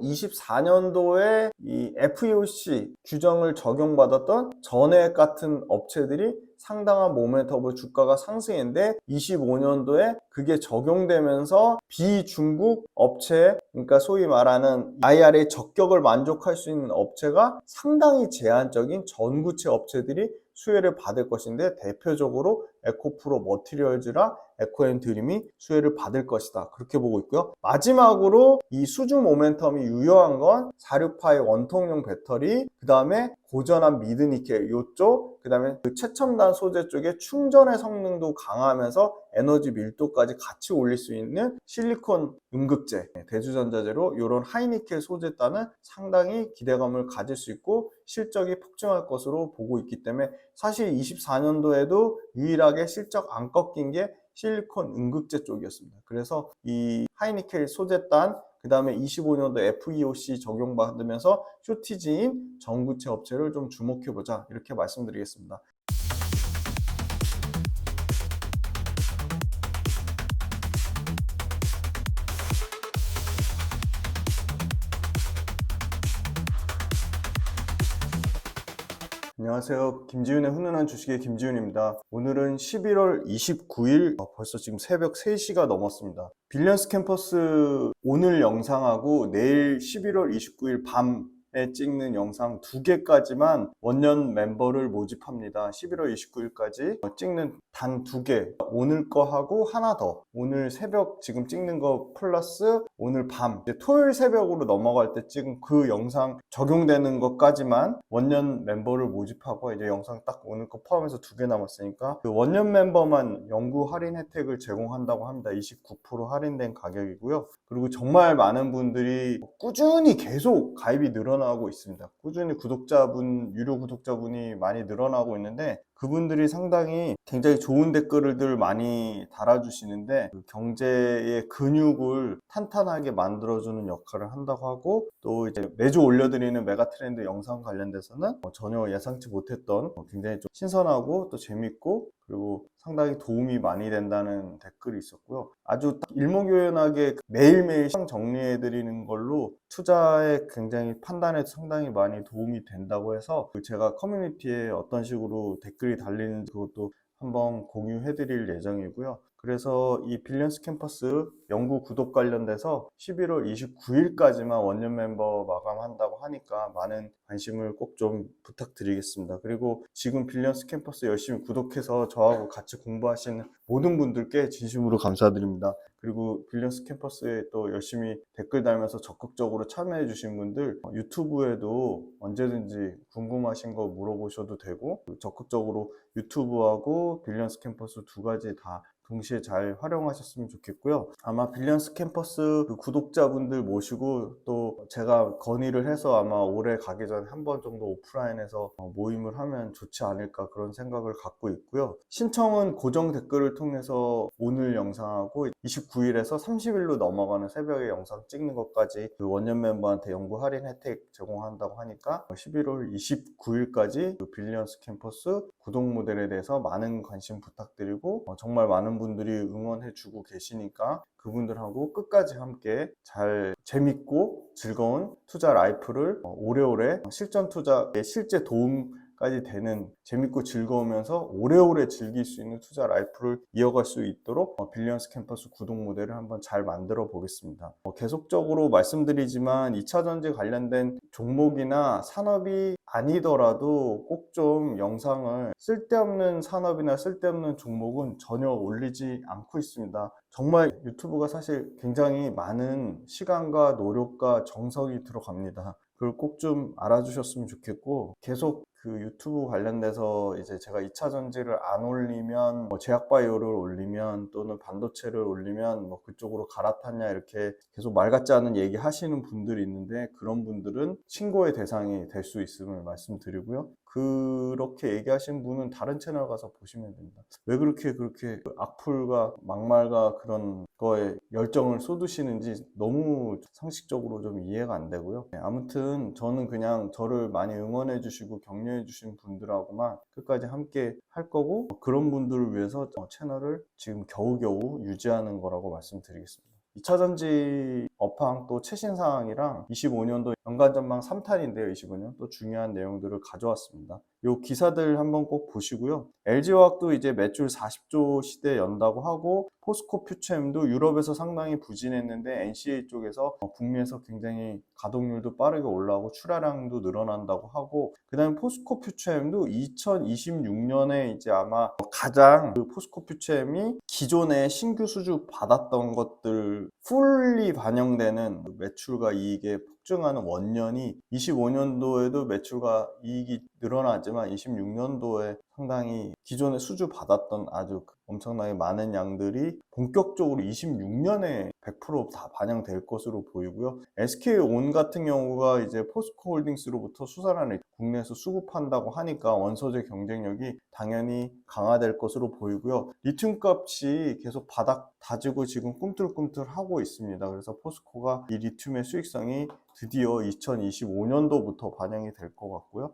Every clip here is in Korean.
24년도에 이 FEOC 규정을 적용받았던 전액 같은 업체들이 상당한 모멘텀으로 주가가 상승했는데 25년도에 그게 적용되면서 비중국 업체, 그러니까 소위 말하는 IRA 적격을 만족할 수 있는 업체가 상당히 제한적인 전구체 업체들이 수혜를 받을 것인데, 대표적으로 에코프로 머티리얼즈랑 에코앤드림이 수혜를 받을 것이다, 그렇게 보고 있고요. 마지막으로 이 수주 모멘텀이 유효한 건 46파의 원통용 배터리, 그 다음에 고전한 미드니켈 이쪽, 그 다음에 그 최첨단 소재 쪽에 충전의 성능도 강하면서 에너지 밀도까지 같이 올릴 수 있는 실리콘 음극재, 대주전자재로 이런 하이니켈 소재단은 상당히 기대감을 가질 수 있고 실적이 폭증할 것으로 보고 있기 때문에, 사실 24년도에도 유일하게 실적 안 꺾인 게 실리콘 음극재 쪽이었습니다. 그래서 이 하이니켈 소재단, 그 다음에 25년도 FEOC 적용받으면서 쇼티지인 전구체 업체를 좀 주목해보자, 이렇게 말씀드리겠습니다. 안녕하세요. 김지훈의 훈훈한 주식의 김지훈입니다. 오늘은 11월 29일, 벌써 지금 새벽 3시가 넘었습니다. 빌리언스 캠퍼스 오늘 영상하고 내일 11월 29일 밤에 찍는 영상 2개까지만 원년 멤버를 모집합니다. 11월 29일까지 찍는 단 2개, 오늘 거 하고 하나 더, 오늘 새벽 지금 찍는 거 플러스 오늘 밤, 이제 토요일 새벽으로 넘어갈 때 찍은 그 영상 적용되는 것까지만 원년 멤버를 모집하고, 이제 영상 딱 오늘 거 포함해서 2개 남았으니까 그 원년 멤버만 연구 할인 혜택을 제공한다고 합니다. 29% 할인된 가격이고요. 그리고 정말 많은 분들이 꾸준히 계속 가입이 늘어나고 있습니다. 꾸준히 유료 구독자분이 많이 늘어나고 있는데, 그분들이 상당히 굉장히 좋은 댓글들 많이 달아주시는데, 그 경제의 근육을 탄탄하게 만들어주는 역할을 한다고 하고, 또 이제 매주 올려드리는 메가트렌드 영상 관련돼서는 전혀 예상치 못했던 굉장히 좀 신선하고 또 재밌고, 그리고 상당히 도움이 많이 된다는 댓글이 있었고요. 아주 일목요연하게 매일매일 시장 정리해드리는 걸로 투자에 굉장히 판단에 상당히 많이 도움이 된다고 해서, 제가 커뮤니티에 어떤 식으로 댓글이 달리는지 그것도 한번 공유해드릴 예정이고요. 그래서 이 빌리언스 캠퍼스 연구 구독 관련돼서 11월 29일까지만 원년 멤버 마감한다고 하니까 많은 관심을 꼭 좀 부탁드리겠습니다. 그리고 지금 빌리언스 캠퍼스 열심히 구독해서 저하고 같이 공부하시는 모든 분들께 진심으로 감사드립니다. 그리고 빌리언스 캠퍼스에 또 열심히 댓글 달면서 적극적으로 참여해 주신 분들, 유튜브에도 언제든지 궁금하신 거 물어보셔도 되고, 적극적으로 유튜브하고 빌리언스 캠퍼스 2가지 다 동시에 잘 활용하셨으면 좋겠고요. 아마 빌리언스 캠퍼스 그 구독자분들 모시고 또 제가 건의를 해서 아마 올해 가기 전에 한 번 정도 오프라인에서 모임을 하면 좋지 않을까, 그런 생각을 갖고 있고요. 신청은 고정 댓글을 통해서 오늘 영상하고 29일에서 30일로 넘어가는 새벽에 영상 찍는 것까지 그 원년 멤버한테 연구 할인 혜택 제공한다고 하니까 11월 29일까지 그 빌리언스 캠퍼스 구독 모델에 대해서 많은 관심 부탁드리고, 정말 많은 분들이 응원해주고 계시니까 그분들하고 끝까지 함께 잘 재밌고 즐거운 투자 라이프를 오래오래 실전 투자에 실제 도움까지 되는 재밌고 즐거우면서 오래오래 즐길 수 있는 투자 라이프를 이어갈 수 있도록 빌리언스 캠퍼스 구독 모델을 한번 잘 만들어 보겠습니다. 계속적으로 말씀드리지만 2차전지 관련된 종목이나 산업이 아니더라도 꼭 좀 영상을, 쓸데없는 산업이나 쓸데없는 종목은 전혀 올리지 않고 있습니다. 정말 유튜브가 사실 굉장히 많은 시간과 노력과 정성이 들어갑니다. 그걸 꼭 좀 알아주셨으면 좋겠고, 계속 그 유튜브 관련돼서 이제 제가 2차전지를 안 올리면 제약바이오를 올리면 또는 반도체를 올리면 그쪽으로 갈아탔냐, 이렇게 계속 말 같지 않은 얘기 하시는 분들이 있는데, 그런 분들은 신고의 대상이 될 수 있음을 말씀드리고요. 그렇게 얘기하신 분은 다른 채널 가서 보시면 됩니다. 왜 그렇게 악플과 막말과 그런 거에 열정을 쏟으시는지 너무 상식적으로 좀 이해가 안 되고요. 아무튼 저는 그냥 저를 많이 응원해 주시고 격려해 주신 분들하고만 끝까지 함께 할 거고, 그런 분들을 위해서 채널을 지금 겨우겨우 유지하는 거라고 말씀드리겠습니다. 2차전지 업황 또 최신 사항이랑 25년도 연간 전망 3탄인데요. 25년 또 중요한 내용들을 가져왔습니다. 요 기사들 한번 꼭 보시고요. LG화학도 이제 매출 40조 시대 연다고 하고, 포스코 퓨처엠도 유럽에서 상당히 부진했는데 NCA 쪽에서 북미에서 굉장히 가동률도 빠르게 올라오고 출하량도 늘어난다고 하고, 그 다음에 포스코 퓨처엠도 2026년에 이제 아마 가장 그 포스코 퓨처엠이 기존에 신규 수주 받았던 것들 풀리 반영되는 매출과 이익에 폭증하는 원년이 25년도에도 매출과 이익이 늘어나지만 26년도에 상당히 기존에 수주 받았던 아주 엄청나게 많은 양들이 본격적으로 26년에 100% 다 반영될 것으로 보이고요. SK온 같은 경우가 이제 포스코홀딩스로부터 수산화를 국내에서 수급한다고 하니까 원소재 경쟁력이 당연히 강화될 것으로 보이고요. 리튬 값이 계속 바닥 다지고 지금 꿈틀꿈틀하고 있습니다. 그래서 포스코가 이 리튬의 수익성이 드디어 2025년도부터 반영이 될 것 같고요.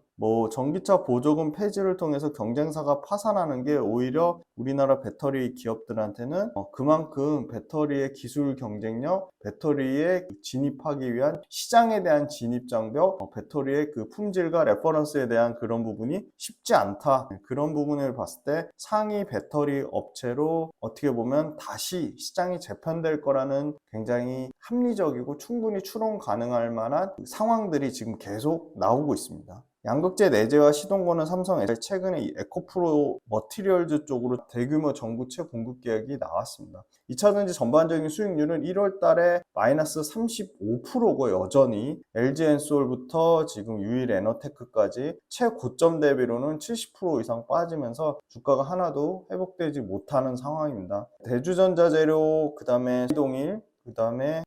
전기차 보조금 폐지를 통해서 경쟁사가 파산하는 게 오히려 우리나라 배터리 기업들한테는 그만큼 배터리의 기술 경쟁력, 배터리에 진입하기 위한 시장에 대한 진입 장벽, 배터리의 그 품질과 레퍼런스에 대한 그런 부분이 쉽지 않다. 그런 부분을 봤을 때 상위 배터리 업체로 어떻게 보면 다시 시장이 재편될 거라는 굉장히 합리적이고 충분히 추론 가능할 만한 상황들이 지금 계속 나오고 있습니다. 양극재 내재화 시동 거는 삼성 최근에 이 에코프로 머티리얼즈 쪽으로 대규모 전구체 공급 계약이 나왔습니다. 2차전지 전반적인 수익률은 1월 달에 마이너스 35%고 여전히 LG엔솔부터 지금 유일에너테크까지 최고점 대비로는 70% 이상 빠지면서 주가가 하나도 회복되지 못하는 상황입니다. 대주전자재료, 그 다음에 시동일, 그 다음에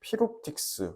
필옵틱스,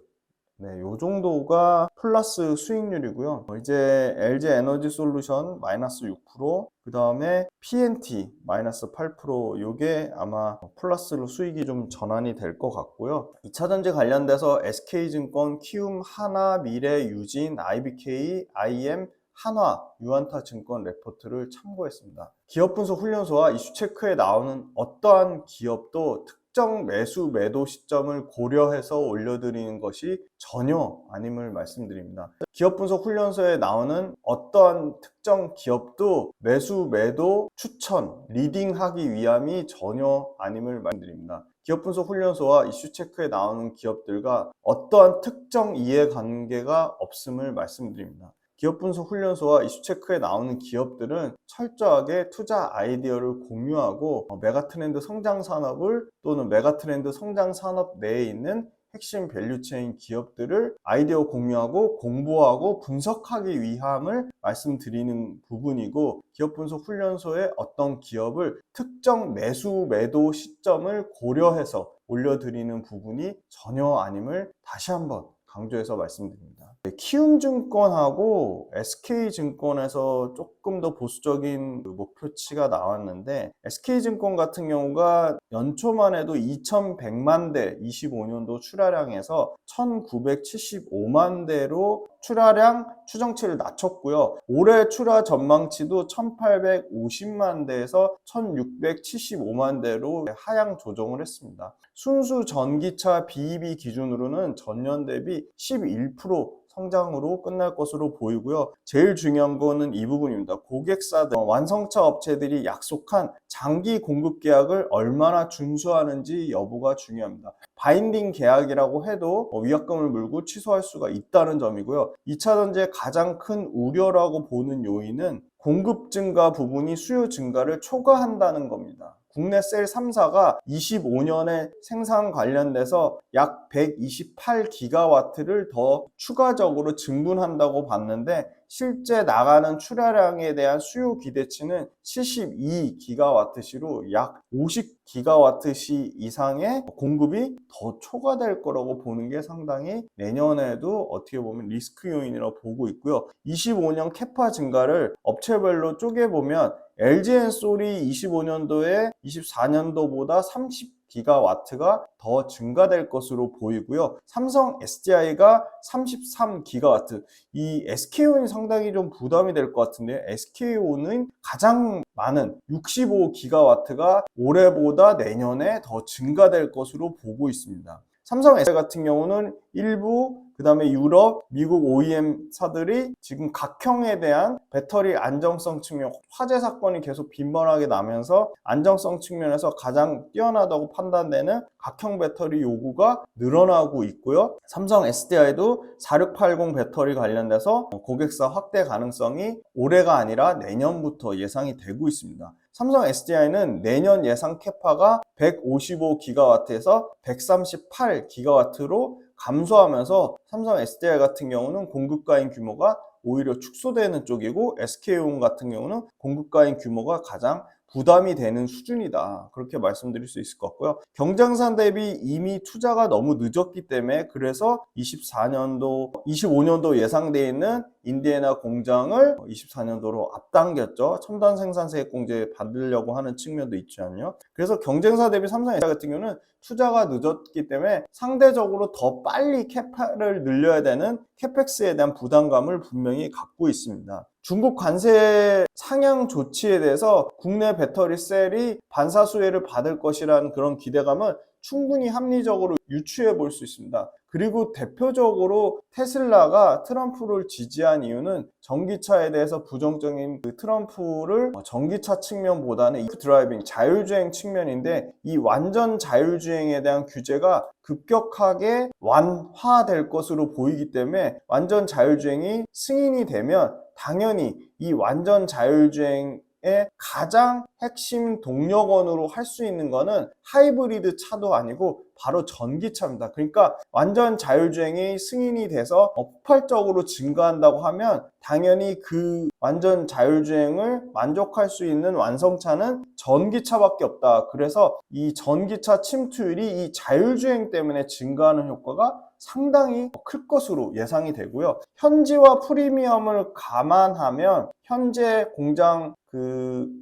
요 정도가 플러스 수익률이고요. 이제 LG 에너지 솔루션 마이너스 6%, 그 다음에 PNT 마이너스 8%, 요게 아마 플러스로 수익이 좀 전환이 될 것 같고요. 2차전지 관련돼서 SK증권, 키움, 하나, 미래, 유진, IBK, IM, 한화, 유안타증권 레포트를 참고했습니다. 기업 분석 훈련소와 이슈 체크에 나오는 어떠한 기업도 특정 매수 매도 시점을 고려해서 올려드리는 것이 전혀 아님을 말씀드립니다. 기업 분석 훈련소에 나오는 어떠한 특정 기업도 매수 매도 추천 리딩하기 위함이 전혀 아님을 말씀드립니다. 기업 분석 훈련소와 이슈 체크에 나오는 기업들과 어떠한 특정 이해관계가 없음을 말씀드립니다. 기업 분석 훈련소와 이슈 체크에 나오는 기업들은 철저하게 투자 아이디어를 공유하고 메가트렌드 성장 산업을 또는 메가트렌드 성장 산업 내에 있는 핵심 밸류체인 기업들을 아이디어 공유하고 공부하고 분석하기 위함을 말씀드리는 부분이고, 기업 분석 훈련소의 어떤 기업을 특정 매수 매도 시점을 고려해서 올려드리는 부분이 전혀 아님을 다시 한번 강조해서 말씀드립니다. 키움증권하고 SK증권에서 조금 더 보수적인 목표치가 나왔는데, SK증권 같은 경우가 연초만 해도 2100만 대 25년도 출하량에서 1975만 대로 출하량 추정치를 낮췄고요. 올해 출하 전망치도 1850만 대에서 1675만 대로 하향 조정을 했습니다. 순수 전기차 BEV 기준으로는 전년 대비 11% 성장으로 끝날 것으로 보이고요. 제일 중요한 거는 이 부분입니다. 고객사들, 완성차 업체들이 약속한 장기 공급 계약을 얼마나 준수하는지 여부가 중요합니다. 바인딩 계약이라고 해도 위약금을 물고 취소할 수가 있다는 점이고요. 2차전지의 가장 큰 우려라고 보는 요인은 공급 증가 부분이 수요 증가를 초과한다는 겁니다. 국내 셀 3사가 25년에 생산 관련돼서 약 128기가와트를 더 추가적으로 증분한다고 봤는데, 실제 나가는 출하량에 대한 수요 기대치는 72기가와트시로 약 50기가와트시 이상의 공급이 더 초과될 거라고 보는 게 상당히 내년에도 어떻게 보면 리스크 요인이라고 보고 있고요. 25년 캐파 증가를 업체별로 쪼개보면 LG 엔솔이 25년도에 24년도보다 30기가와트가 더 증가될 것으로 보이고요. 삼성 SDI가 33기가와트. 이 SK온이 상당히 좀 부담이 될 것 같은데요. SK온은 가장 많은 65기가와트가 올해보다 내년에 더 증가될 것으로 보고 있습니다. 삼성 SDI 같은 경우는 일부 그다음에 유럽, 미국 OEM사들이 지금 각형에 대한 배터리 안정성 측면, 화재 사건이 계속 빈번하게 나면서 안정성 측면에서 가장 뛰어나다고 판단되는 각형 배터리 요구가 늘어나고 있고요. 삼성 SDI도 4680 배터리 관련돼서 고객사 확대 가능성이 올해가 아니라 내년부터 예상이 되고 있습니다. 삼성 SDI는 내년 예상 캐파가 155기가와트에서 138기가와트로 감소하면서 삼성 SDI 같은 경우는 공급가인 규모가 오히려 축소되는 쪽이고 SK온 같은 경우는 공급가인 규모가 가장 부담이 되는 수준이다. 그렇게 말씀드릴 수 있을 것 같고요. 경쟁사 대비 이미 투자가 너무 늦었기 때문에 그래서 25년도 예상되어 있는 인디애나 공장을 24년도로 앞당겼죠. 첨단 생산세 공제 받으려고 하는 측면도 있잖아요. 그래서 경쟁사 대비 삼성 SDI 같은 경우는 투자가 늦었기 때문에 상대적으로 더 빨리 캐파를 늘려야 되는 캐펙스에 대한 부담감을 분명히 갖고 있습니다. 중국 관세 상향 조치에 대해서 국내 배터리 셀이 반사수혜를 받을 것이라는 그런 기대감은 충분히 합리적으로 유추해 볼 수 있습니다. 그리고 대표적으로 테슬라가 트럼프를 지지한 이유는 전기차에 대해서 부정적인 트럼프를 전기차 측면보다는 드라이빙, 자율주행 측면인데 이 완전 자율주행에 대한 규제가 급격하게 완화될 것으로 보이기 때문에 완전 자율주행이 승인이 되면 당연히 이 완전 자율주행의 가장 핵심 동력원으로 할 수 있는 거는 하이브리드 차도 아니고 바로 전기차입니다. 그러니까 완전 자율주행이 승인이 돼서 폭발적으로 증가한다고 하면 당연히 그 완전 자율주행을 만족할 수 있는 완성차는 전기차밖에 없다. 그래서 이 전기차 침투율이 이 자율주행 때문에 증가하는 효과가 상당히 클 것으로 예상이 되고요. 현지화 프리미엄을 감안하면 현재 공장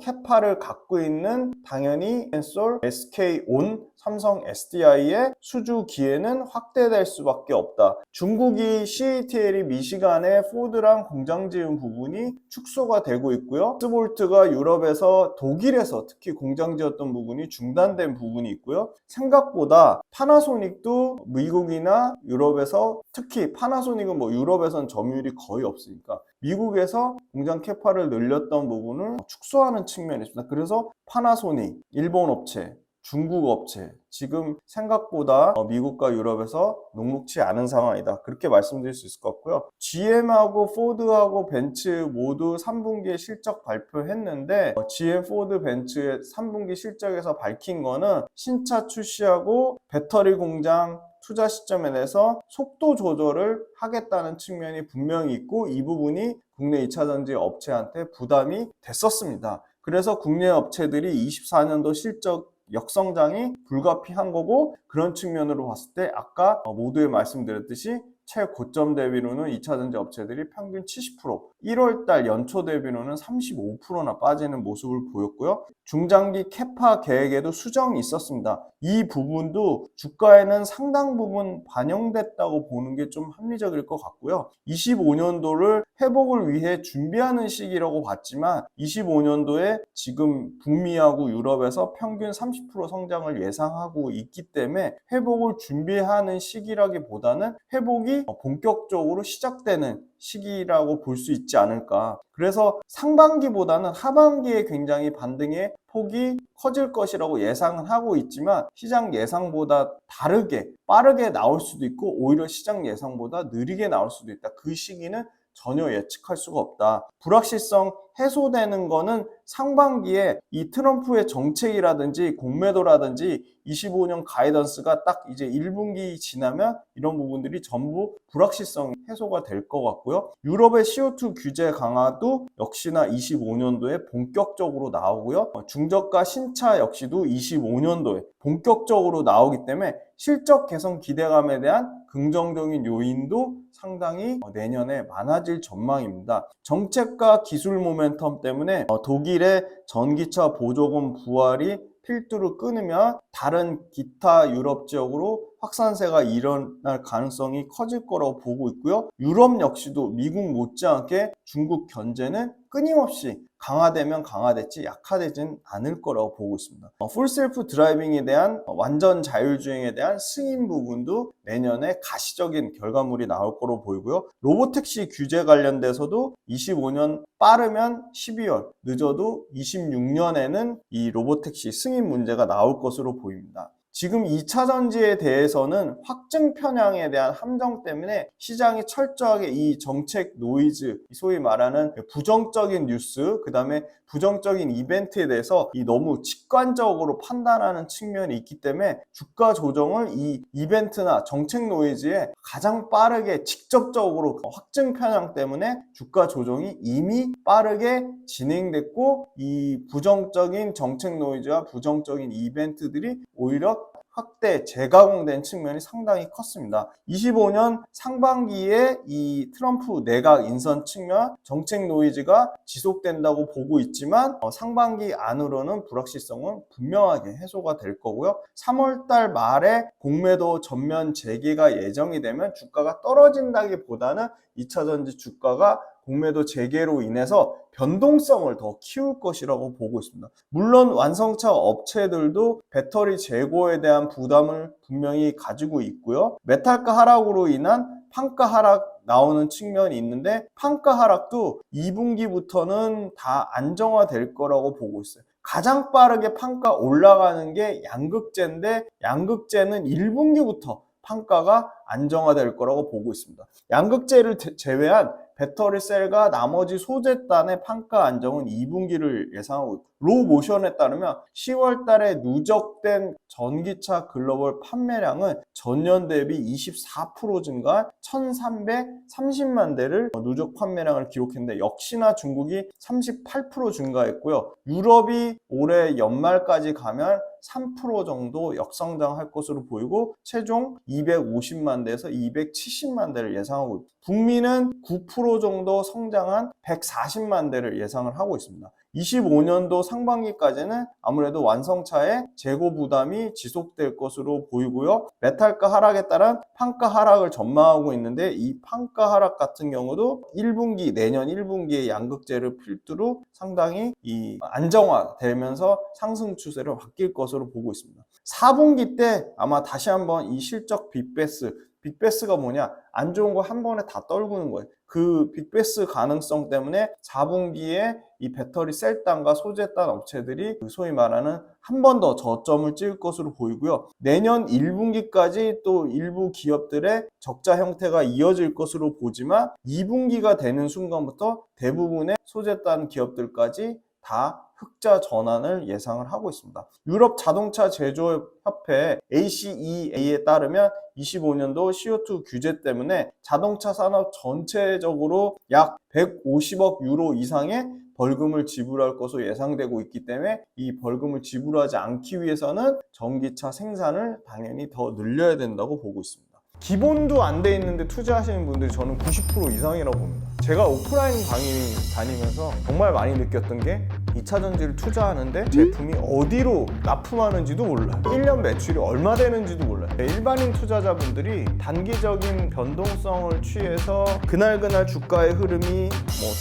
캐파를 갖고 있는 당연히 엔솔, SK온, 삼성 SDI의 수주 기회는 확대될 수밖에 없다. 중국이 CATL이 미시간에 포드랑 공장 지은 부분이 축소가 되고 있고요. 스볼트가 유럽에서 독일에서 특히 공장 지었던 부분이 중단된 부분이 있고요. 생각보다 파나소닉도 미국이나 유럽에서 특히 파나소닉은 유럽에선 점유율이 거의 없으니까 미국에서 공장 캐파를 늘렸던 부분을 축소하는 측면이 있습니다. 그래서 파나소닉, 일본 업체, 중국 업체 지금 생각보다 미국과 유럽에서 녹록지 않은 상황이다. 그렇게 말씀드릴 수 있을 것 같고요. GM하고 포드하고 벤츠 모두 3분기에 실적 발표했는데 GM, 포드, 벤츠의 3분기 실적에서 밝힌 거는 신차 출시하고 배터리 공장 투자 시점에 대해서 속도 조절을 하겠다는 측면이 분명히 있고 이 부분이 국내 2차전지 업체한테 부담이 됐었습니다. 그래서 국내 업체들이 24년도 실적 역성장이 불가피한 거고 그런 측면으로 봤을 때 아까 모두에 말씀드렸듯이 최고점 대비로는 2차전지 업체들이 평균 70%, 1월달 연초 대비로는 35%나 빠지는 모습을 보였고요. 중장기 캐파 계획에도 수정이 있었습니다. 이 부분도 주가에는 상당 부분 반영됐다고 보는 게 좀 합리적일 것 같고요. 25년도를 회복을 위해 준비하는 시기라고 봤지만 25년도에 지금 북미하고 유럽에서 평균 30% 성장을 예상하고 있기 때문에 회복을 준비하는 시기라기보다는 회복이 본격적으로 시작되는 시기라고 볼 수 있지 않을까. 그래서 상반기보다는 하반기에 굉장히 반등의 폭이 커질 것이라고 예상은 하고 있지만 시장 예상보다 다르게 빠르게 나올 수도 있고 오히려 시장 예상보다 느리게 나올 수도 있다. 그 시기는 전혀 예측할 수가 없다. 불확실성 해소되는 거는 상반기에 이 트럼프의 정책이라든지 공매도라든지 25년 가이던스가 딱 이제 1분기 지나면 이런 부분들이 전부 불확실성 해소가 될 것 같고요. 유럽의 CO2 규제 강화도 역시나 25년도에 본격적으로 나오고요. 중저가 신차 역시도 25년도에 본격적으로 나오기 때문에 실적 개선 기대감에 대한 긍정적인 요인도 상당히 내년에 많아질 전망입니다. 정책과 기술 모멘텀 때문에 독일의 전기차 보조금 부활이 필두를 끊으면 다른 기타 유럽 지역으로 확산세가 일어날 가능성이 커질 거라고 보고 있고요. 유럽 역시도 미국 못지않게 중국 견제는 끊임없이 강화되면 강화됐지 약화되진 않을 거라고 보고 있습니다. 풀셀프 드라이빙에 대한 완전 자율주행에 대한 승인 부분도 내년에 가시적인 결과물이 나올 거로 보이고요. 로보택시 규제 관련돼서도 25년 빠르면 12월, 늦어도 26년에는 이 로보택시 승인 문제가 나올 것으로 보입니다. 지금 2차 전지에 대해서는 확증 편향에 대한 함정 때문에 시장이 철저하게 이 정책 노이즈, 소위 말하는 부정적인 뉴스, 그 다음에 부정적인 이벤트에 대해서 너무 직관적으로 판단하는 측면이 있기 때문에 주가 조정을 이 이벤트나 정책 노이즈에 가장 빠르게 직접적으로 확증 편향 때문에 주가 조정이 이미 빠르게 진행됐고, 이 부정적인 정책 노이즈와 부정적인 이벤트들이 오히려 확대, 재가공된 측면이 상당히 컸습니다. 25년 상반기에 이 트럼프 내각 인선 측면 정책 노이즈가 지속된다고 보고 있지만 상반기 안으로는 불확실성은 분명하게 해소가 될 거고요. 3월달 말에 공매도 전면 재개가 예정이 되면 주가가 떨어진다기보다는 2차전지 주가가 공매도 재개로 인해서 변동성을 더 키울 것이라고 보고 있습니다. 물론 완성차 업체들도 배터리 재고에 대한 부담을 분명히 가지고 있고요. 메탈가 하락으로 인한 판가 하락 나오는 측면이 있는데, 판가 하락도 2분기부터는 다 안정화될 거라고 보고 있어요. 가장 빠르게 판가 올라가는 게 양극재인데, 양극재는 1분기부터 판가가 안정화될 거라고 보고 있습니다. 양극재를 제외한 배터리 셀과 나머지 소재단의 판가 안정은 2분기를 예상하고 있고, 로모션에 따르면 10월 달에 누적된 전기차 글로벌 판매량은 전년 대비 24% 증가한 1330만 대를 누적 판매량을 기록했는데, 역시나 중국이 38% 증가했고요. 유럽이 올해 연말까지 가면 3% 정도 역성장할 것으로 보이고, 최종 250만 대에서 270만 대를 예상하고 있습니다. 북미는 9% 정도 성장한 140만 대를 예상을 하고 있습니다. 25년도 상반기까지는 아무래도 완성차의 재고 부담이 지속될 것으로 보이고요. 메탈가 하락에 따른 판가 하락을 전망하고 있는데, 이 판가 하락 같은 경우도 1분기, 내년 1분기에 양극재를 필두로 상당히 안정화되면서 상승 추세를 바뀔 것으로 보고 있습니다. 4분기 때 아마 다시 한번 이 실적 빅베스가 뭐냐? 안 좋은 거 한 번에 다 떨구는 거예요. 그 빅베스 가능성 때문에 4분기에 이 배터리 셀단과 소재단 업체들이 소위 말하는 한 번 더 저점을 찍을 것으로 보이고요. 내년 1분기까지 또 일부 기업들의 적자 형태가 이어질 것으로 보지만, 2분기가 되는 순간부터 대부분의 소재단 기업들까지 다 흑자 전환을 예상을 하고 있습니다. 유럽 자동차 제조협회 ACEA에 따르면 25년도 CO2 규제 때문에 자동차 산업 전체적으로 약 150억 유로 이상의 벌금을 지불할 것으로 예상되고 있기 때문에, 이 벌금을 지불하지 않기 위해서는 전기차 생산을 당연히 더 늘려야 된다고 보고 있습니다. 기본도 안 돼 있는데 투자하시는 분들이 저는 90% 이상이라고 봅니다. 제가 오프라인 강의 다니면서 정말 많이 느꼈던 게, 2차 전지를 투자하는데 제품이 어디로 납품하는지도 몰라요. 1년 매출이 얼마 되는지도 몰라요. 일반인 투자자분들이 단기적인 변동성을 취해서 그날그날 주가의 흐름이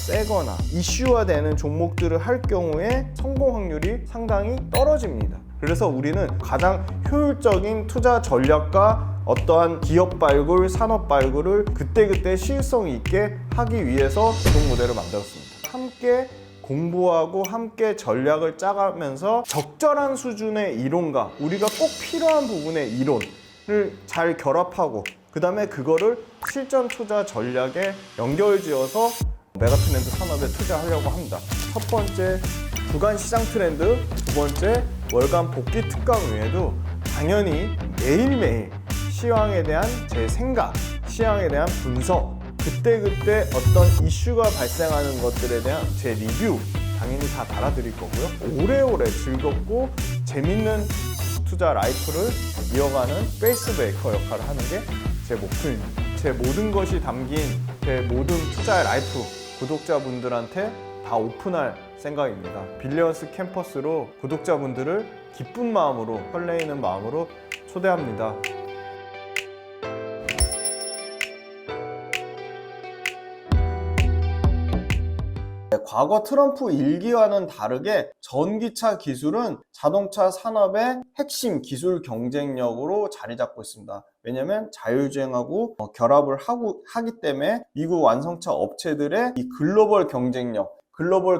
세거나 이슈화되는 종목들을 할 경우에 성공 확률이 상당히 떨어집니다. 그래서 우리는 가장 효율적인 투자 전략과 어떠한 기업 발굴, 산업 발굴을 그때그때 시의성 있게 하기 위해서 이동 모델을 만들었습니다. 함께 공부하고 함께 전략을 짜가면서 적절한 수준의 이론과 우리가 꼭 필요한 부분의 이론을 잘 결합하고, 그 다음에 그거를 실전 투자 전략에 연결지어서 메가트렌드 산업에 투자하려고 합니다. 첫 번째, 주간 시장 트렌드, 두 번째, 월간 복귀 특강 외에도 당연히 매일매일 시황에 대한 제 생각, 시황에 대한 분석, 그때그때 어떤 이슈가 발생하는 것들에 대한 제 리뷰 당연히 다 달아드릴 거고요. 오래오래 즐겁고 재밌는 투자 라이프를 이어가는 페이스 브레이커 역할을 하는 게 제 목표입니다. 제 모든 것이 담긴 제 모든 투자의 라이프 구독자분들한테 다 오픈할 생각입니다. 빌리언스 캠퍼스로 구독자분들을 기쁜 마음으로, 설레이는 마음으로 초대합니다. 과거 트럼프 1기와는 다르게 전기차 기술은 자동차 산업의 핵심 기술 경쟁력으로 자리 잡고 있습니다. 왜냐하면 자율주행하고 결합을 하기 때문에 미국 완성차 업체들의 이 글로벌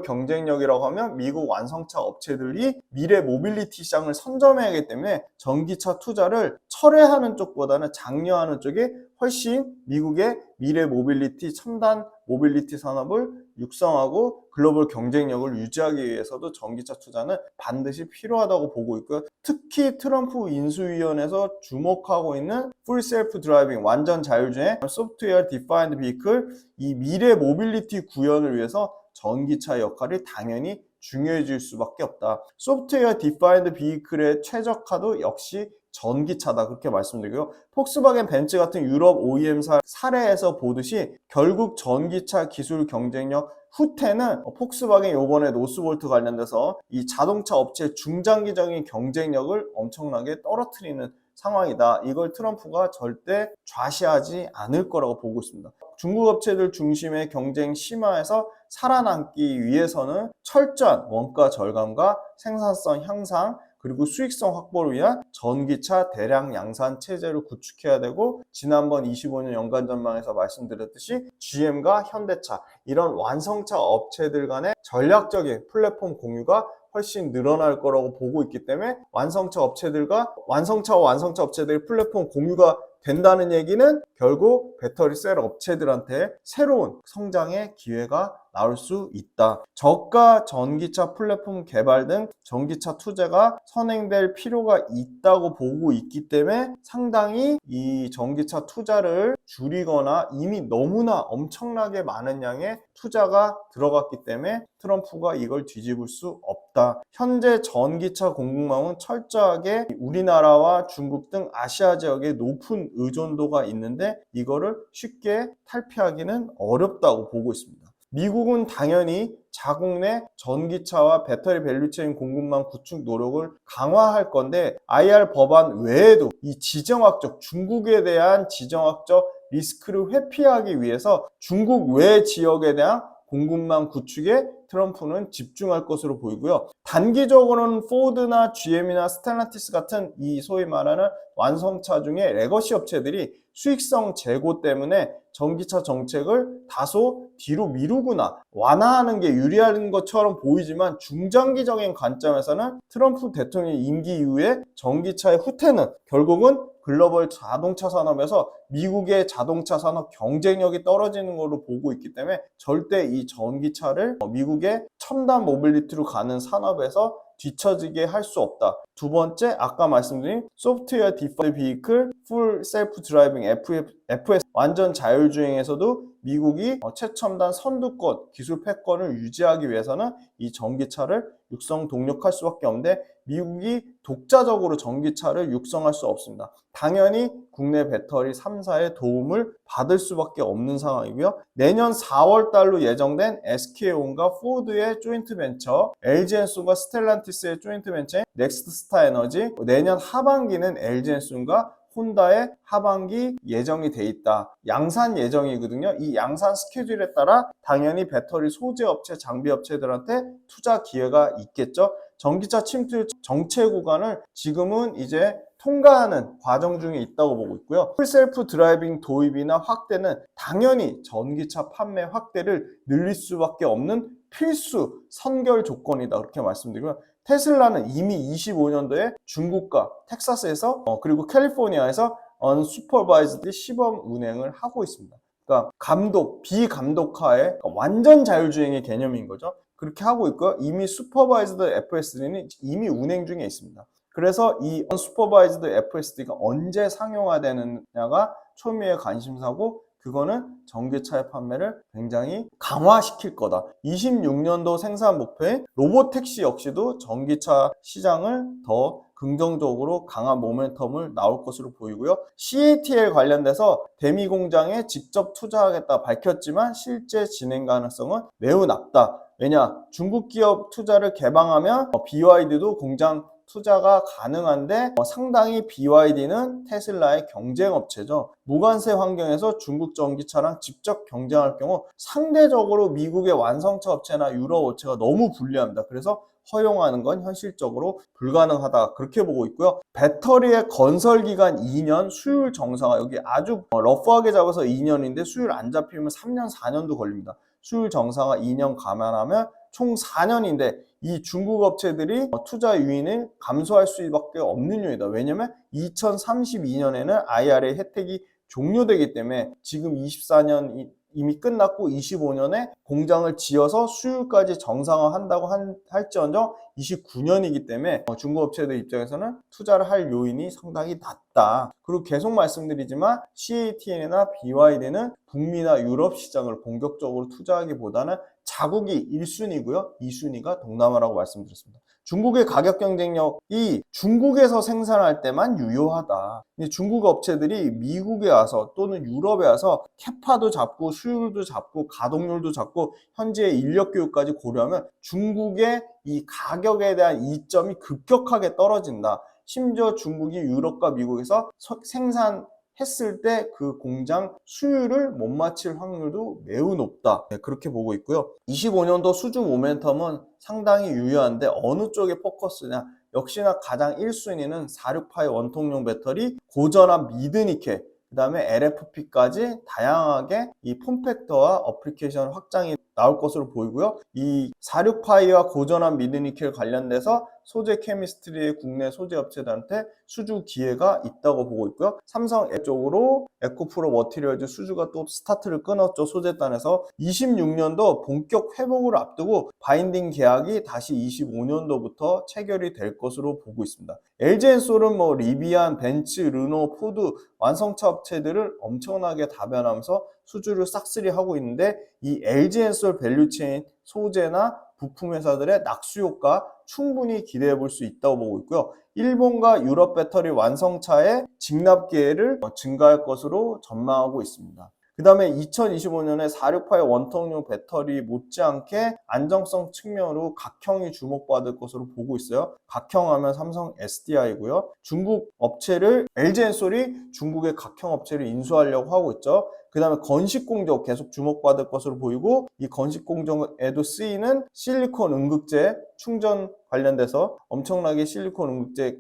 경쟁력이라고 하면 미국 완성차 업체들이 미래 모빌리티 시장을 선점해야 하기 때문에 전기차 투자를 철회하는 쪽보다는 장려하는 쪽에 훨씬 미국의 미래 모빌리티, 첨단 모빌리티 산업을 육성하고 글로벌 경쟁력을 유지하기 위해서도 전기차 투자는 반드시 필요하다고 보고 있고요. 특히 트럼프 인수위원회에서 주목하고 있는 Full Self Driving, 완전 자율주행, Software Defined Vehicle, 이 미래 모빌리티 구현을 위해서 전기차의 역할이 당연히 중요해질 수밖에 없다. 소프트웨어 디파인드 비이클의 최적화도 역시 전기차다, 그렇게 말씀드리고요. 폭스바겐 벤츠 같은 유럽 OEM사 사례에서 보듯이 결국 전기차 기술 경쟁력 후퇴는 폭스바겐 요번에 노스볼트 관련돼서 이 자동차 업체의 중장기적인 경쟁력을 엄청나게 떨어뜨리는 상황이다. 이걸 트럼프가 절대 좌시하지 않을 거라고 보고 있습니다. 중국 업체들 중심의 경쟁 심화에서 살아남기 위해서는 철저한 원가 절감과 생산성 향상, 그리고 수익성 확보를 위한 전기차 대량 양산 체제를 구축해야 되고, 지난번 25년 연간 전망에서 말씀드렸듯이 GM과 현대차, 이런 완성차 업체들 간의 전략적인 플랫폼 공유가 훨씬 늘어날 거라고 보고 있기 때문에 완성차 업체들과 완성차와 완성차 업체들의 플랫폼 공유가 된다는 얘기는 결국 배터리 셀 업체들한테 새로운 성장의 기회가 나올 수 있다. 저가 전기차 플랫폼 개발 등 전기차 투자가 선행될 필요가 있다고 보고 있기 때문에 상당히 이 전기차 투자를 줄이거나 이미 너무나 엄청나게 많은 양의 투자가 들어갔기 때문에 트럼프가 이걸 뒤집을 수 없다. 현재 전기차 공급망은 철저하게 우리나라와 중국 등 아시아 지역에 높은 의존도가 있는데 이거를 쉽게 탈피하기는 어렵다고 보고 있습니다. 미국은 당연히 자국 내 전기차와 배터리 밸류체인 공급망 구축 노력을 강화할 건데, IR 법안 외에도 이 중국에 대한 지정학적 리스크를 회피하기 위해서 중국 외 지역에 대한 공급망 구축에 트럼프는 집중할 것으로 보이고요. 단기적으로는 포드나 GM이나 스텔란티스 같은 이 소위 말하는 완성차 중에 레거시 업체들이 수익성 제고 때문에 전기차 정책을 다소 뒤로 미루거나 완화하는 게 유리한 것처럼 보이지만, 중장기적인 관점에서는 트럼프 대통령 임기 이후에 전기차의 후퇴는 결국은 글로벌 자동차 산업에서 미국의 자동차 산업 경쟁력이 떨어지는 걸로 보고 있기 때문에 절대 이 전기차를 미국의 첨단 모빌리티로 가는 산업에서 뒤처지게 할 수 없다. 두 번째, 아까 말씀드린 소프트웨어 디파인드 비이클, 풀 셀프 드라이빙 FS 완전 자율주행에서도 미국이 최첨단 선두권, 기술 패권을 유지하기 위해서는 이 전기차를 육성 동력할 수밖에 없는데, 미국이 독자적으로 전기차를 육성할 수 없습니다. 당연히 국내 배터리 3사의 도움을 받을 수밖에 없는 상황이고요. 내년 4월 달로 예정된 SK온과 포드의 조인트 벤처, LG엔솔과 스텔란티스의 조인트 벤처인 넥스트스타 에너지, 내년 하반기는 LG엔솔과 혼다의 하반기 예정이 돼 있다. 양산 예정이거든요. 이 양산 스케줄에 따라 당연히 배터리 소재 업체, 장비 업체들한테 투자 기회가 있겠죠. 전기차 침투 정체 구간을 지금은 이제 통과하는 과정 중에 있다고 보고 있고요. 풀셀프 드라이빙 도입이나 확대는 당연히 전기차 판매 확대를 늘릴 수밖에 없는 필수 선결 조건이다, 그렇게 말씀드리고요. 테슬라는 이미 25년도에 중국과 텍사스에서 그리고 캘리포니아에서 언슈퍼바이즈드 시범 운행을 하고 있습니다. 그러니까 비감독하에 완전 자율주행의 개념인 거죠. 그렇게 하고 있고요. 이미 슈퍼바이즈드 FSD는 이미 운행 중에 있습니다. 그래서 이 언슈퍼바이즈드 FSD가 언제 상용화되느냐가 초미의 관심사고, 그거는 전기차의 판매를 굉장히 강화시킬 거다. 26년도 생산 목표인 로보택시 역시도 전기차 시장을 더 긍정적으로 강한 모멘텀을 나올 것으로 보이고요. CATL 관련돼서 대미 공장에 직접 투자하겠다 밝혔지만 실제 진행 가능성은 매우 낮다. 왜냐? 중국 기업 투자를 개방하면 BYD도 공장 투자가 가능한데 상당히 BYD는 테슬라의 경쟁업체죠. 무관세 환경에서 중국 전기차랑 직접 경쟁할 경우 상대적으로 미국의 완성차 업체나 유럽 업체가 너무 불리합니다. 그래서 허용하는 건 현실적으로 불가능하다 그렇게 보고 있고요. 배터리의 건설 기간 2년, 수율 정상화 여기 아주 러프하게 잡아서 2년인데 수율 안 잡히면 3년, 4년도 걸립니다. 수율 정상화 2년 감안하면 총 4년인데 이 중국 업체들이 투자 유인을 감소할 수밖에 없는 요인이다. 왜냐하면 2032년에는 IRA 혜택이 종료되기 때문에 지금 24년 이미 끝났고 25년에 공장을 지어서 수율까지 정상화한다고 할지언정 29년이기 때문에 중국 업체들 입장에서는 투자를 할 요인이 상당히 낮다. 그리고 계속 말씀드리지만 CATL이나 BYD는 북미나 유럽 시장을 공격적으로 투자하기보다는 자국이 1순위고요. 2순위가 동남아라고 말씀드렸습니다. 중국의 가격 경쟁력이 중국에서 생산할 때만 유효하다. 중국 업체들이 미국에 와서 또는 유럽에 와서 캐파도 잡고 수율도 잡고 가동률도 잡고 현재 인력 교육까지 고려하면 중국의 이 가격에 대한 이점이 급격하게 떨어진다. 심지어 중국이 유럽과 미국에서 생산했을 때 그 공장 수율을 못 맞출 확률도 매우 높다. 그렇게 보고 있고요. 25년도 수주 모멘텀은 상당히 유효한데 어느 쪽에 포커스냐? 역시나 가장 1순위는 46파이 원통용 배터리, 고전압 미드니켈, 그 다음에 LFP까지 다양하게 이 폼팩터와 어플리케이션 확장이 나올 것으로 보이고요. 이 46파이와 고전압 미드니켈 관련돼서 소재 케미스트리의 국내 소재 업체들한테 수주 기회가 있다고 보고 있고요. 삼성 쪽으로 에코프로 머티리얼즈 수주가 또 스타트를 끊었죠. 소재단에서 26년도 본격 회복을 앞두고 바인딩 계약이 다시 25년도부터 체결이 될 것으로 보고 있습니다. LG엔솔은 리비안, 벤츠, 르노, 포드 완성차 업체들을 엄청나게 다변하면서 수주를 싹쓸이 하고 있는데 이 LG엔솔 밸류체인 소재나 부품 회사들의 낙수 효과 충분히 기대해 볼 수 있다고 보고 있고요. 일본과 유럽 배터리 완성차의 직납 기회를 증가할 것으로 전망하고 있습니다. 그 다음에 2025년에 46파이 원통용 배터리 못지않게 안정성 측면으로 각형이 주목받을 것으로 보고 있어요. 각형하면 삼성 SDI고요. 중국 업체를 LG엔솔이 중국의 각형 업체를 인수하려고 하고 있죠. 그 다음에 건식공정 계속 주목받을 것으로 보이고 이 건식공정에도 쓰이는 실리콘 응급제 충전 관련돼서 엄청나게 실리콘 응급제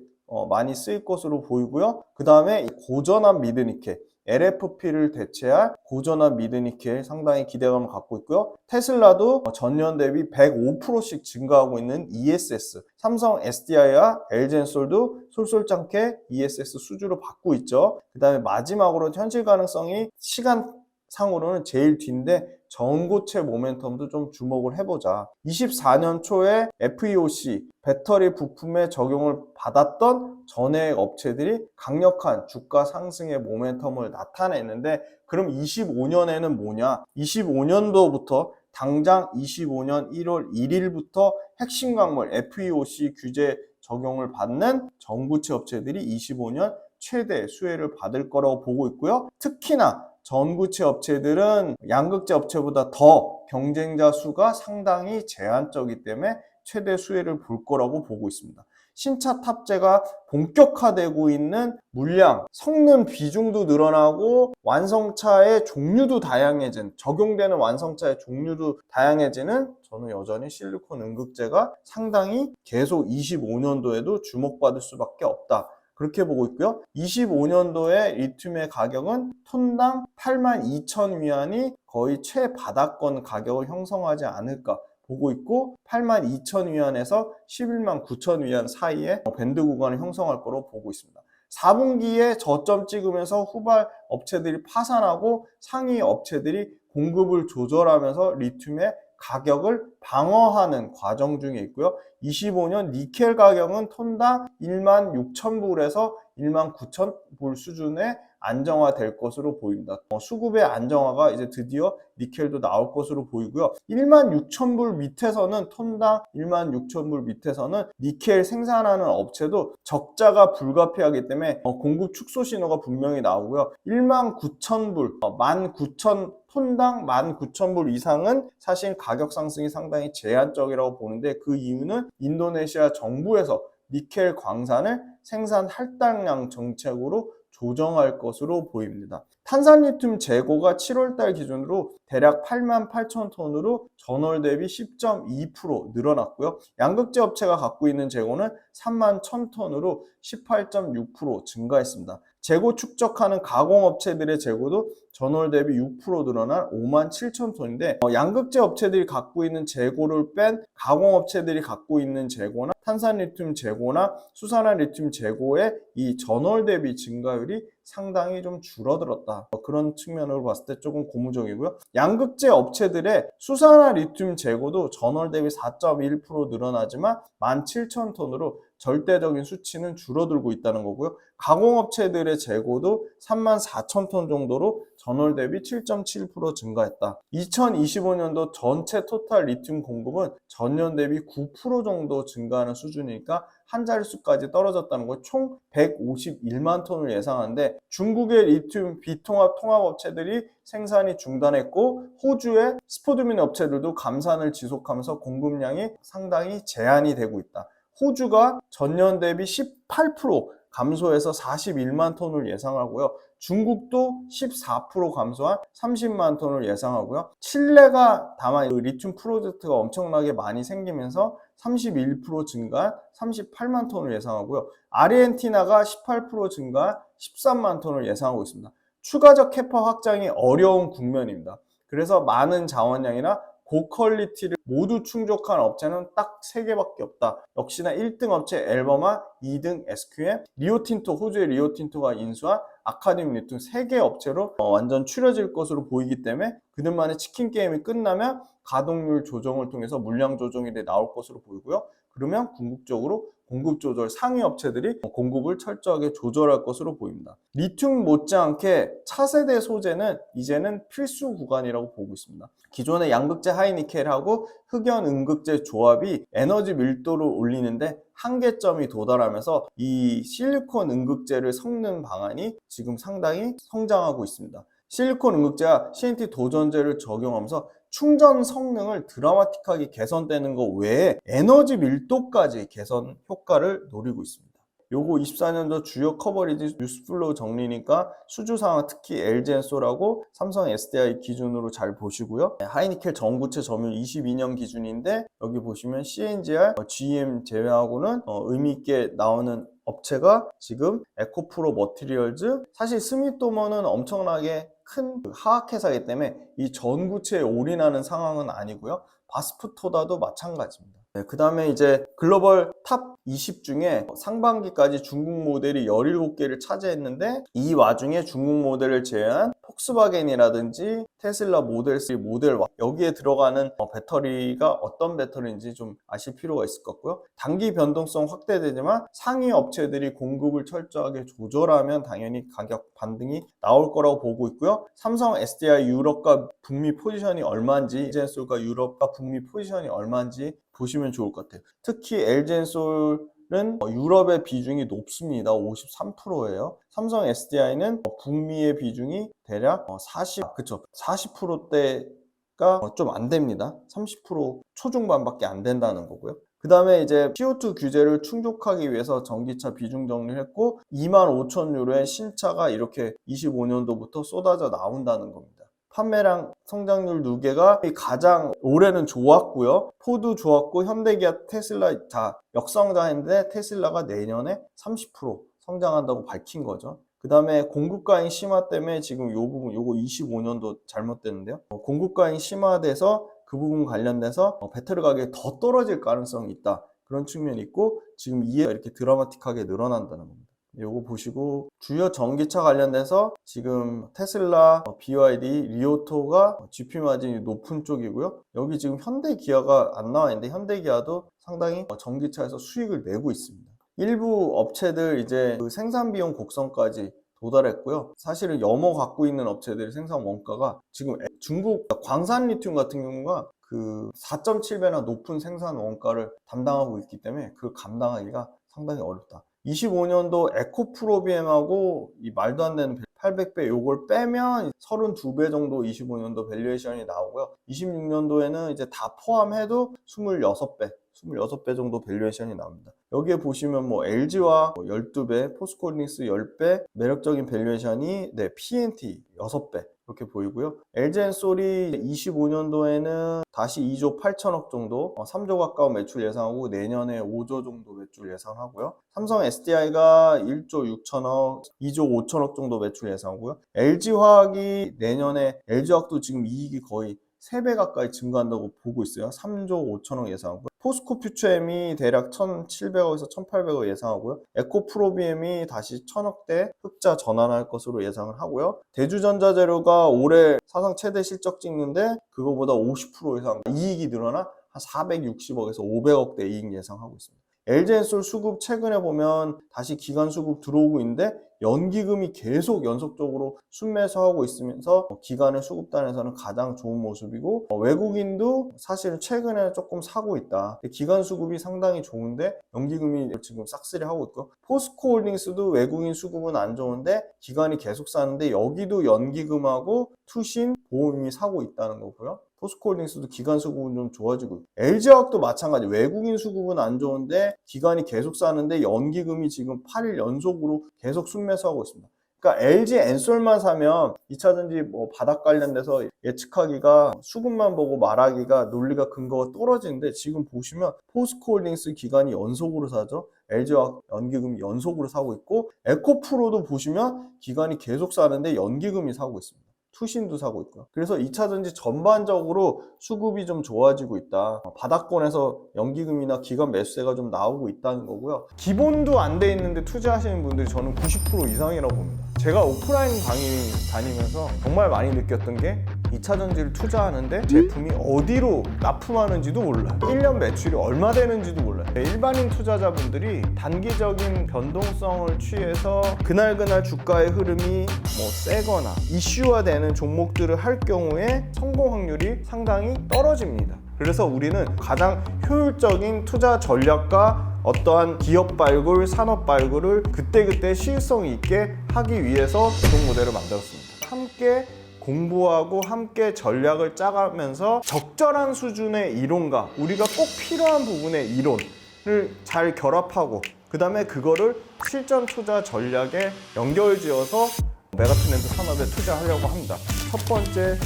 많이 쓰일 것으로 보이고요. 그 다음에 고전압 미드니켈 LFP를 대체할 고전압 미드니켈 상당히 기대감을 갖고 있고요. 테슬라도 전년 대비 105%씩 증가하고 있는 ESS, 삼성 SDI와 LG엔솔도 솔솔찮게 ESS 수주로 받고 있죠. 그 다음에 마지막으로 현실 가능성이 시간상으로는 제일 뒤인데 전고체 모멘텀도 좀 주목을 해보자. 24년 초에 FEOC 배터리 부품에 적용을 받았던 전해액 업체들이 강력한 주가 상승의 모멘텀을 나타냈는데 그럼 25년에는 뭐냐? 25년도부터 당장 25년 1월 1일부터 핵심 광물 FEOC 규제 적용을 받는 전고체 업체들이 25년 최대 수혜를 받을 거라고 보고 있고요. 특히나 전고체 업체들은 양극재 업체보다 더 경쟁자 수가 상당히 제한적이기 때문에 최대 수혜를 볼 거라고 보고 있습니다. 신차 탑재가 본격화되고 있는 물량, 성능 비중도 늘어나고 완성차의 종류도 다양해진, 적용되는 완성차의 종류도 다양해지는 저는 여전히 실리콘 응급제가 상당히 계속 25년도에도 주목받을 수밖에 없다. 그렇게 보고 있고요. 25년도에 리튬의 가격은 톤당 82,000위안이 거의 최바닥권 가격을 형성하지 않을까 보고 있고 82,000위안에서 119,000위안 사이에 밴드 구간을 형성할 거로 보고 있습니다. 4분기에 저점 찍으면서 후발 업체들이 파산하고 상위 업체들이 공급을 조절하면서 리튬의 가격을 방어하는 과정 중에 있고요. 25년 니켈 가격은 톤당 16,000불에서 19,000불 수준의 안정화될 것으로 보입니다. 수급의 안정화가 이제 드디어 니켈도 나올 것으로 보이고요. 16,000불 밑에서는 톤당 16,000불 밑에서는 니켈 생산하는 업체도 적자가 불가피하기 때문에 공급 축소 신호가 분명히 나오고요. 19,000불, 19,000 톤당 19,000불 이상은 사실 가격 상승이 상당히 제한적이라고 보는데, 그 이유는 인도네시아 정부에서 니켈 광산을 생산 할당량 정책으로 조정할 것으로 보입니다. 탄산리튬 재고가 7월달 기준으로 대략 88,000톤으로 전월 대비 10.2% 늘어났고요. 양극재 업체가 갖고 있는 재고는 31,000톤으로 18.6% 증가했습니다. 재고 축적하는 가공업체들의 재고도 전월 대비 6% 늘어난 57,000톤인데, 양극재 업체들이 갖고 있는 재고를 뺀 가공업체들이 갖고 있는 재고나 탄산리튬 재고나 수산화리튬 재고의 이 전월 대비 증가율이 상당히 좀 줄어들었다. 그런 측면으로 봤을 때 조금 고무적이고요. 양극재 업체들의 수산화리튬 재고도 전월 대비 4.1% 늘어나지만 17,000톤으로 절대적인 수치는 줄어들고 있다는 거고요. 가공업체들의 재고도 34,000톤 정도로 전월 대비 7.7% 증가했다. 2025년도 전체 토탈 리튬 공급은 전년 대비 9% 정도 증가하는 수준이니까 한 자릿수까지 떨어졌다는 거, 총 151만 톤을 예상하는데, 중국의 리튬 비통합 통합업체들이 생산이 중단했고, 호주의 스포드민 업체들도 감산을 지속하면서 공급량이 상당히 제한이 되고 있다. 호주가 전년 대비 18% 감소해서 41만 톤을 예상하고요. 중국도 14% 감소한 30만 톤을 예상하고요. 칠레가 다만 리튬 프로젝트가 엄청나게 많이 생기면서 31% 증가한 38만 톤을 예상하고요. 아르헨티나가 18% 증가한 13만 톤을 예상하고 있습니다. 추가적 캐파 확장이 어려운 국면입니다. 그래서 많은 자원량이나 고퀄리티를 모두 충족한 업체는 딱 3개밖에 없다. 역시나 1등 업체 엘버마, 2등 SQM, 리오틴토, 호주의 리오틴토가 인수한 아카디움 리튬 3개 업체로 완전 추려질 것으로 보이기 때문에, 그들만의 치킨 게임이 끝나면 가동률 조정을 통해서 물량 조정이 나올 것으로 보이고요. 그러면 궁극적으로 공급 조절 상위 업체들이 공급을 철저하게 조절할 것으로 보입니다. 리튬 못지않게 차세대 소재는 이제는 필수 구간이라고 보고 있습니다. 기존의 양극재 하이니켈하고 흑연 음극재 조합이 에너지 밀도를 올리는데 한계점이 도달하면서 이 실리콘 음극재를 섞는 방안이 지금 상당히 성장하고 있습니다. 실리콘 음극재와 CNT 도전제를 적용하면서 충전 성능을 드라마틱하게 개선되는 것 외에 에너지 밀도까지 개선 효과를 노리고 있습니다. 요거 24년도 주요 커버리지 뉴스플로우 정리니까 수주상황 특히 LG엔솔하고 삼성 SDI 기준으로 잘 보시고요. 하이니켈 전구체 점유율 22년 기준인데, 여기 보시면 CNGR, GM 제외하고는 의미 있게 나오는 업체가 지금 에코프로 머티리얼즈, 사실 스미토모는 엄청나게 큰 화학회사이기 때문에 이 전구체에 올인하는 상황은 아니고요. 바스프토다도 마찬가지입니다. 그 다음에 이제 글로벌 탑 20 중에 상반기까지 중국 모델이 17개를 차지했는데, 이 와중에 중국 모델을 제외한 폭스바겐이라든지 테슬라 모델 3, 모델 Y, 여기에 들어가는 배터리가 어떤 배터리인지 좀 아실 필요가 있을 것 같고요. 단기 변동성 확대되지만 상위 업체들이 공급을 철저하게 조절하면 당연히 가격 반등이 나올 거라고 보고 있고요. 삼성 SDI 유럽과 북미 포지션이 얼마인지, LG엔솔과 유럽과 북미 포지션이 얼마인지 보시면 좋을 것 같아요. 특히 LG엔솔은 유럽의 비중이 높습니다. 53%예요. 삼성 SDI는 북미의 비중이 대략 40%대가 좀 안 됩니다. 30% 초중반밖에 안 된다는 거고요. 그 다음에 이제 CO2 규제를 충족하기 위해서 전기차 비중 정리를 했고, 25,000유로의 신차가 이렇게 25년도부터 쏟아져 나온다는 겁니다. 판매량 성장률 누계가 가장 올해는 좋았고요. 포드 좋았고, 현대기아, 테슬라 다 역성장했는데 테슬라가 내년에 30% 성장한다고 밝힌 거죠. 그 다음에 공급과잉 심화 때문에 지금 요 부분, 요거 25년도 잘못됐는데요. 공급과잉 심화돼서 그 부분 관련돼서 배터리 가격이 더 떨어질 가능성이 있다. 그런 측면이 있고, 지금 이해가 이렇게 드라마틱하게 늘어난다는 겁니다. 요거 보시고, 주요 전기차 관련돼서 지금 테슬라, BYD, 리오토가 GP 마진이 높은 쪽이고요. 여기 지금 현대기아가 안 나와 있는데, 현대기아도 상당히 전기차에서 수익을 내고 있습니다. 일부 업체들 이제 그 생산 비용 곡선까지 도달했고요. 사실은 염호 갖고 있는 업체들의 생산 원가가 지금 중국 광산 리튬 같은 경우가 그 4.7배나 높은 생산 원가를 담당하고 있기 때문에 그 감당하기가 상당히 어렵다. 25년도 에코프로비엠하고 이 말도 안 되는 800배 요걸 빼면 32배 정도 25년도 밸류에이션이 나오고요. 26년도에는 이제 다 포함해도 26배 정도 밸류에이션이 나옵니다. 여기에 보시면 뭐 LG와 12배, 포스코홀딩스 10배, 매력적인 밸류에이션이 P&T 6배 이렇게 보이고요. LG엔솔이 25년도에는 다시 2조 8천억 정도, 3조 가까운 매출 예상하고 내년에 5조 정도 매출 예상하고요. 삼성 SDI가 1조 6천억, 2조 5천억 정도 매출 예상하고요. LG화학이 내년에 LG화학도 지금 이익이 거의 3배 가까이 증가한다고 보고 있어요. 3조 5천억 예상하고요. 포스코 퓨처엠이 대략 1,700억에서 1,800억 예상하고요. 에코프로비엠이 다시 1,000억대 흑자 전환할 것으로 예상을 하고요. 대주전자재료가 올해 사상 최대 실적 찍는데 그거보다 50% 이상 이익이 늘어나 한 460억에서 500억대 이익 예상하고 있습니다. LG엔솔 수급 최근에 보면 다시 기관 수급 들어오고 있는데 연기금이 계속 연속적으로 순매수하고 있으면서 기관의 수급단에서는 가장 좋은 모습이고 외국인도 사실 최근에 조금 사고 있다. 기관 수급이 상당히 좋은데 연기금이 지금 싹쓸이 하고 있고 포스코홀딩스도 외국인 수급은 안 좋은데 기관이 계속 사는데 여기도 연기금하고 투신, 보험이 사고 있다는 거고요. 포스코홀딩스도 기관 수급은 좀 좋아지고 있고 LG화학도 마찬가지 외국인 수급은 안 좋은데 기관이 계속 사는데 연기금이 지금 8일 연속으로 계속 순매수하고 있습니다. 그러니까 LG엔솔만 사면 2차전지 뭐 바닥 관련돼서 예측하기가 수급만 보고 말하기가 논리가 근거가 떨어지는데 지금 보시면 포스코홀딩스 기관이 연속으로 사죠. LG화학 연기금이 연속으로 사고 있고 에코프로도 보시면 기관이 계속 사는데 연기금이 사고 있습니다. 투신도 사고 있고요. 그래서 2차전지 전반적으로 수급이 좀 좋아지고 있다. 바닥권에서 연기금이나 기관 매수세가 좀 나오고 있다는 거고요. 기본도 안 돼 있는데 투자하시는 분들이 저는 90% 이상이라고 봅니다. 제가 오프라인 강의 다니면서 정말 많이 느꼈던 게 2차전지를 투자하는데 제품이 어디로 납품하는지도 몰라요. 1년 매출이 얼마 되는지도 몰라요. 일반인 투자자분들이 단기적인 변동성을 취해서 그날그날 주가의 흐름이 뭐 세거나 이슈화되는 종목들을 할 경우에 성공 확률이 상당히 떨어집니다. 그래서 우리는 가장 효율적인 투자 전략과 어떠한 기업 발굴, 산업 발굴을 그때그때 시일성 있게 하기 위해서 이동 모델을 만들었습니다. 함께 공부하고 함께 전략을 짜가면서 적절한 수준의 이론과 우리가 꼭 필요한 부분의 이론을 잘 결합하고 그 다음에 그거를 실전 투자 전략에 연결지어서 메가트렌드 산업에 투자하려고 합니다. 첫 번째,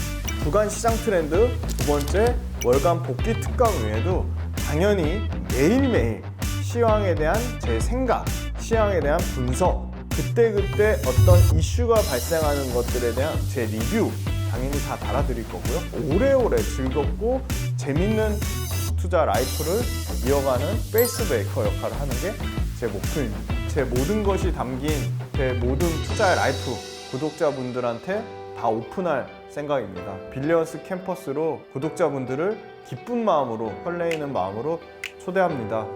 주간 시장 트렌드, 두 번째, 월간 복귀 특강 외에도 당연히 매일매일 시황에 대한 제 생각, 시황에 대한 분석, 그때그때 어떤 이슈가 발생하는 것들에 대한 제 리뷰 당연히 다 달아드릴 거고요. 오래오래 즐겁고 재밌는 투자 라이프를 이어가는 페이스메이커 역할을 하는 게 제 목표입니다. 제 모든 것이 담긴 제 모든 투자 라이프 구독자분들한테 다 오픈할 생각입니다. 빌리언스 캠퍼스로 구독자분들을 기쁜 마음으로, 설레이는 마음으로 초대합니다.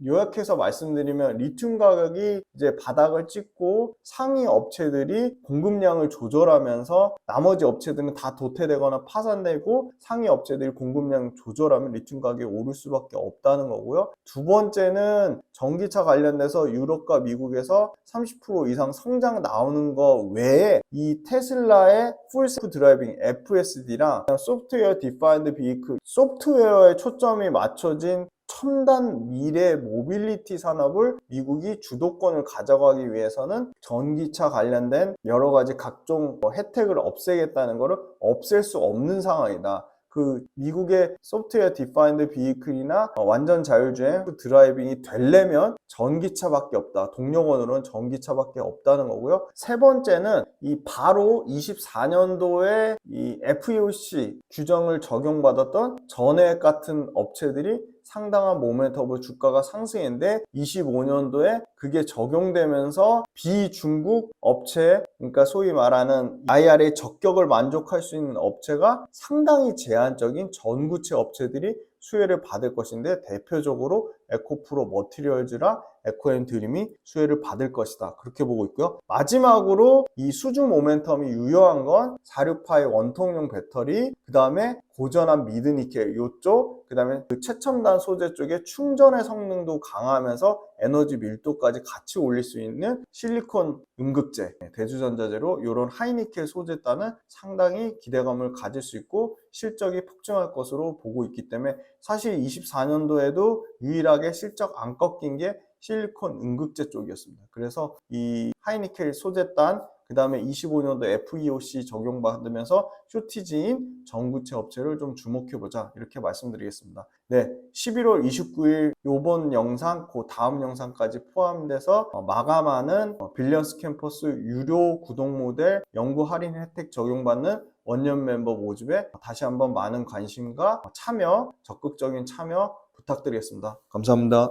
요약해서 말씀드리면 리튬 가격이 이제 바닥을 찍고 상위 업체들이 공급량을 조절하면서 나머지 업체들은 다 도태되거나 파산되고 상위 업체들이 공급량 조절하면 리튬 가격이 오를 수밖에 없다는 거고요. 두 번째는 전기차 관련돼서 유럽과 미국에서 30% 이상 성장 나오는 거 외에 이 테슬라의 풀 셀프 드라이빙 FSD랑 소프트웨어 디파인드 비이클 소프트웨어에 초점이 맞춰진 첨단 미래 모빌리티 산업을 미국이 주도권을 가져가기 위해서는 전기차 관련된 여러 가지 각종 혜택을 없애겠다는 것을 없앨 수 없는 상황이다. 그 미국의 소프트웨어 디파인드 비이클이나 완전 자율주행 드라이빙이 되려면 전기차밖에 없다. 동력원으로는 전기차밖에 없다는 거고요. 세 번째는 이 바로 24년도에 이 FEOC 규정을 적용받았던 전액 같은 업체들이 상당한 모멘텀으로 주가가 상승했는데 25년도에 그게 적용되면서 비중국 업체, 그러니까 소위 말하는 IRA 적격을 만족할 수 있는 업체가 상당히 제한적인 전구체 업체들이 수혜를 받을 것인데 대표적으로 에코프로 머티리얼즈랑 에코앤드림이 수혜를 받을 것이다. 그렇게 보고 있고요. 마지막으로 이 수주 모멘텀이 유효한 건 468의 원통용 배터리, 그 다음에 고전한 미드니켈 이쪽, 그 다음에 그 최첨단 소재 쪽에 충전의 성능도 강하면서 에너지 밀도까지 같이 올릴 수 있는 실리콘 음극재, 대주전자재로 이런 하이니켈 소재단은 상당히 기대감을 가질 수 있고 실적이 폭증할 것으로 보고 있기 때문에 사실 24년도에도 유일하게 실적 안 꺾인 게 실리콘 음극재 쪽이었습니다. 그래서 이 하이니켈 소재단, 그 다음에 25년도 FEOC 적용받으면서 쇼티지인 전구체 업체를 좀 주목해보자, 이렇게 말씀드리겠습니다. 네, 11월 29일 요번 영상, 그 다음 영상까지 포함돼서 마감하는 빌리언스 캠퍼스 유료 구독 모델 연구 할인 혜택 적용받는 원년 멤버 모집에 다시 한번 많은 관심과 참여, 적극적인 참여 부탁드리겠습니다. 감사합니다.